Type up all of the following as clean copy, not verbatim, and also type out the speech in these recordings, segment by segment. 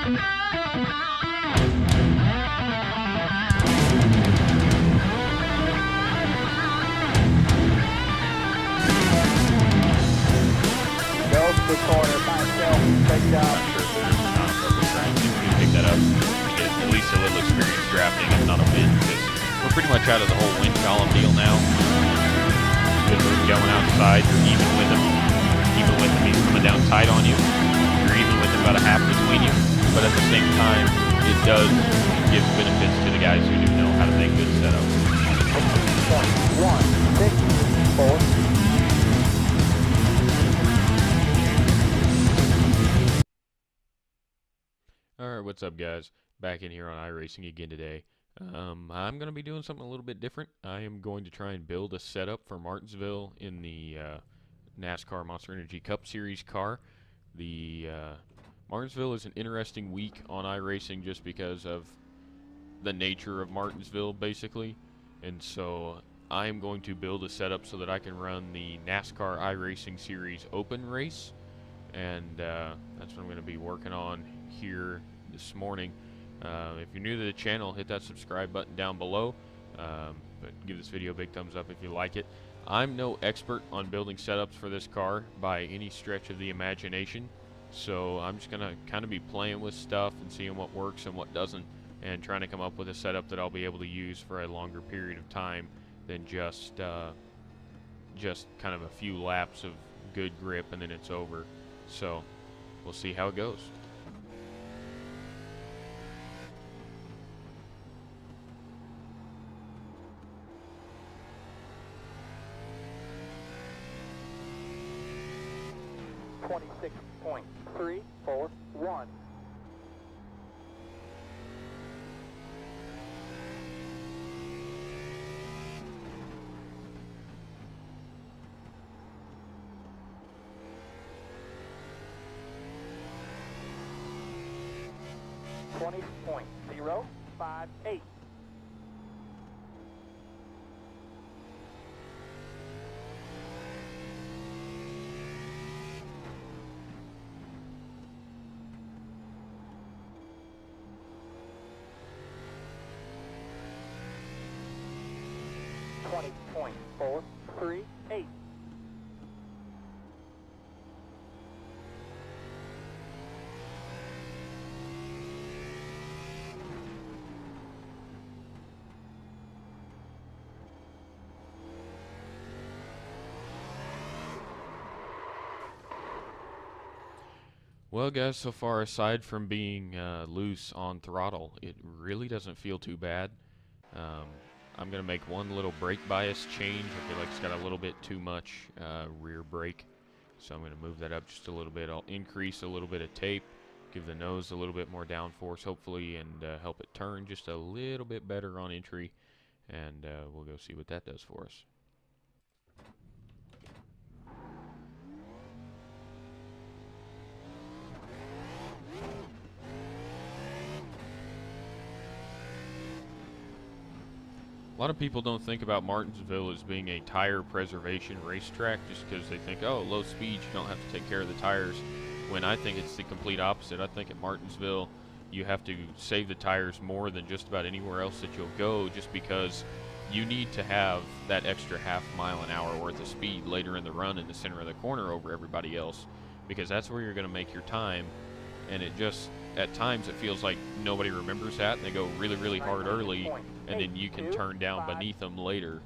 Good corner, myself, great job. Pick that up, get at least a little experience drafting, if not a win, because we're pretty much out of the whole wind column deal now. Good move going outside, you're even with him. Even with him, he's coming down tight on you. You're even with him about a half between you, but at the same time, it does give benefits to the guys who do know how to make good setups. 1, 6, 4. Alright, what's up guys? Back in here on iRacing again today. I'm going to be doing something a little bit different. I am going to try and build a setup for Martinsville in the NASCAR Monster Energy Cup Series car. The Martinsville is an interesting week on iRacing just because of the nature of Martinsville, basically. And so I am going to build a setup so that I can run the NASCAR iRacing Series Open race. And that's what I'm going to be working on here this morning. If you're new to the channel, hit that subscribe button down below, but give this video a big thumbs up if you like it. I'm no expert on building setups for this car by any stretch of the imagination, so I'm just gonna kind of be playing with stuff and seeing what works and what doesn't, and trying to come up with a setup that I'll be able to use for a longer period of time than just kind of a few laps of good grip and then it's over. So we'll see how it goes. .341. .058. .438. Well guys, so far aside from being loose on throttle, it really doesn't feel too bad. I'm going to make one little brake bias change. I feel like it's got a little bit too much rear brake, so I'm going to move that up just a little bit. I'll increase a little bit of tape, give the nose a little bit more downforce hopefully, and help it turn just a little bit better on entry, and we'll go see what that does for us. A lot of people don't think about Martinsville as being a tire preservation racetrack just because they think, oh, low speed, you don't have to take care of the tires, when I think it's the complete opposite. I think at Martinsville you have to save the tires more than just about anywhere else that you'll go, just because you need to have that extra half mile an hour worth of speed later in the run in the center of the corner over everybody else, because that's where you're going to make your time. And it just, at times it feels like nobody remembers that, and they go really, really hard early, and then you can turn down beneath them later.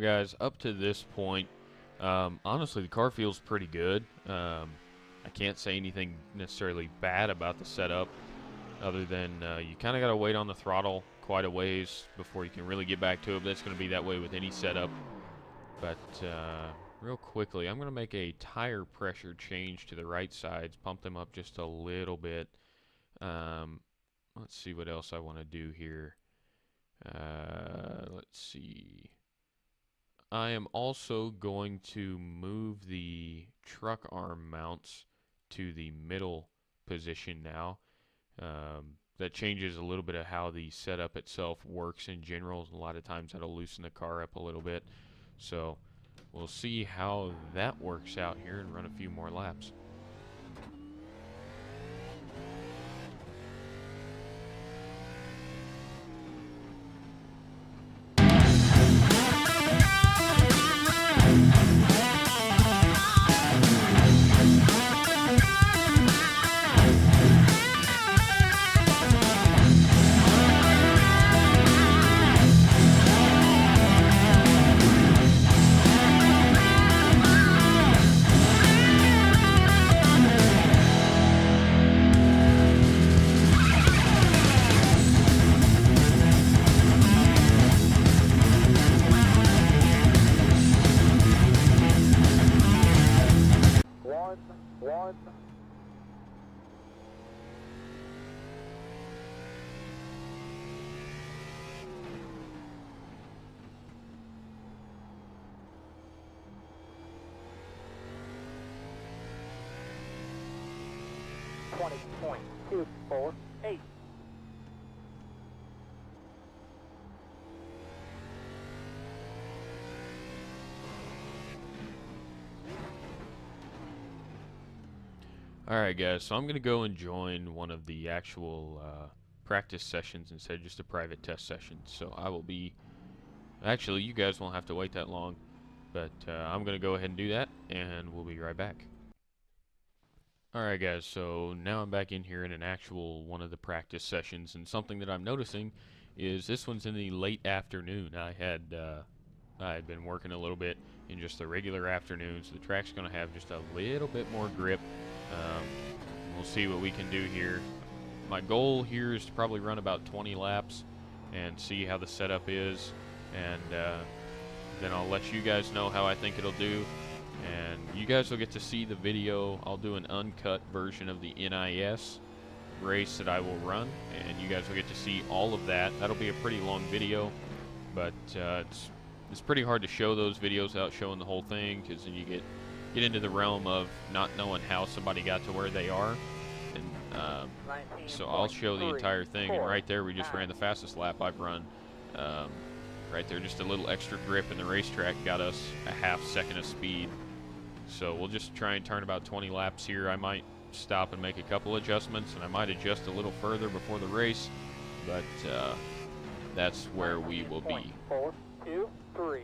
guys, up to this point, honestly, the car feels pretty good. I can't say anything necessarily bad about the setup, other than you kind of got to wait on the throttle quite a ways before you can really get back to it. But that's going to be that way with any setup. But real quickly, I'm going to make a tire pressure change to the right sides, pump them up just a little bit. Let's see what else I want to do here. Let's see. I am also going to move the truck arm mounts to the middle position now. That changes a little bit of how the setup itself works in general. A lot of times that'll loosen the car up a little bit. So we'll see how that works out here and run a few more laps. One. 20.248. Alright guys, so I'm going to go and join one of the actual practice sessions instead of just a private test session. So I will be, actually you guys won't have to wait that long, but I'm going to go ahead and do that and we'll be right back. Alright guys, so now I'm back in here in an actual one of the practice sessions, and something that I'm noticing is this one's in the late afternoon. I had been working a little bit in just the regular afternoon, so the track's going to have just a little bit more grip. We'll see what we can do here. My goal here is to probably run about 20 laps and see how the setup is, and then I'll let you guys know how I think it'll do, and you guys will get to see the video. I'll do an uncut version of the NIS race that I will run, and you guys will get to see all of that. That'll be a pretty long video, but it's pretty hard to show those videos without showing the whole thing, because then you get into the realm of not knowing how somebody got to where they are, and so I'll show the entire thing. And right there we just ran the fastest lap I've run. Right there, just a little extra grip in the racetrack got us a half second of speed. So we'll just try and turn about 20 laps here. I might stop and make a couple adjustments, and I might adjust a little further before the race, but that's where we will be. 4, 2, 3.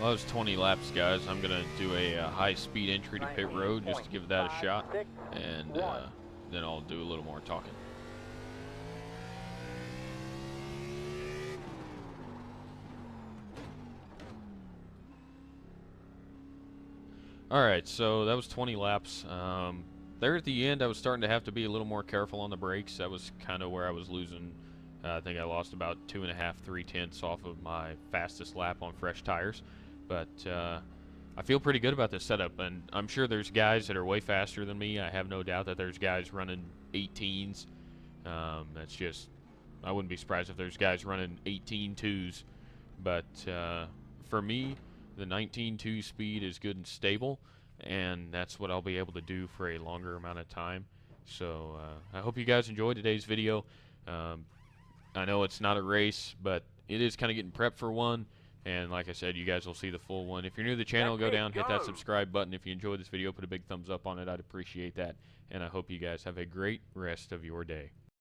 Well, that was 20 laps, guys. I'm going to do a high-speed entry to pit road just to give that a shot, and then I'll do a little more talking. Alright, so that was 20 laps. There at the end, I was starting to have to be a little more careful on the brakes. That was kind of where I was losing. I think I lost about 2.5, 3/10 off of my fastest lap on fresh tires. But I feel pretty good about this setup, and I'm sure there's guys that are way faster than me. I have no doubt that there's guys running 18s. That's just, I wouldn't be surprised if there's guys running 18.2s. But for me, the 19.2 speed is good and stable, and that's what I'll be able to do for a longer amount of time. So I hope you guys enjoyed today's video. I know it's not a race, but it is kind of getting prepped for one. And like I said, you guys will see the full one. If you're new to the channel, go down, hit that subscribe button. If you enjoyed this video, put a big thumbs up on it. I'd appreciate that. And I hope you guys have a great rest of your day.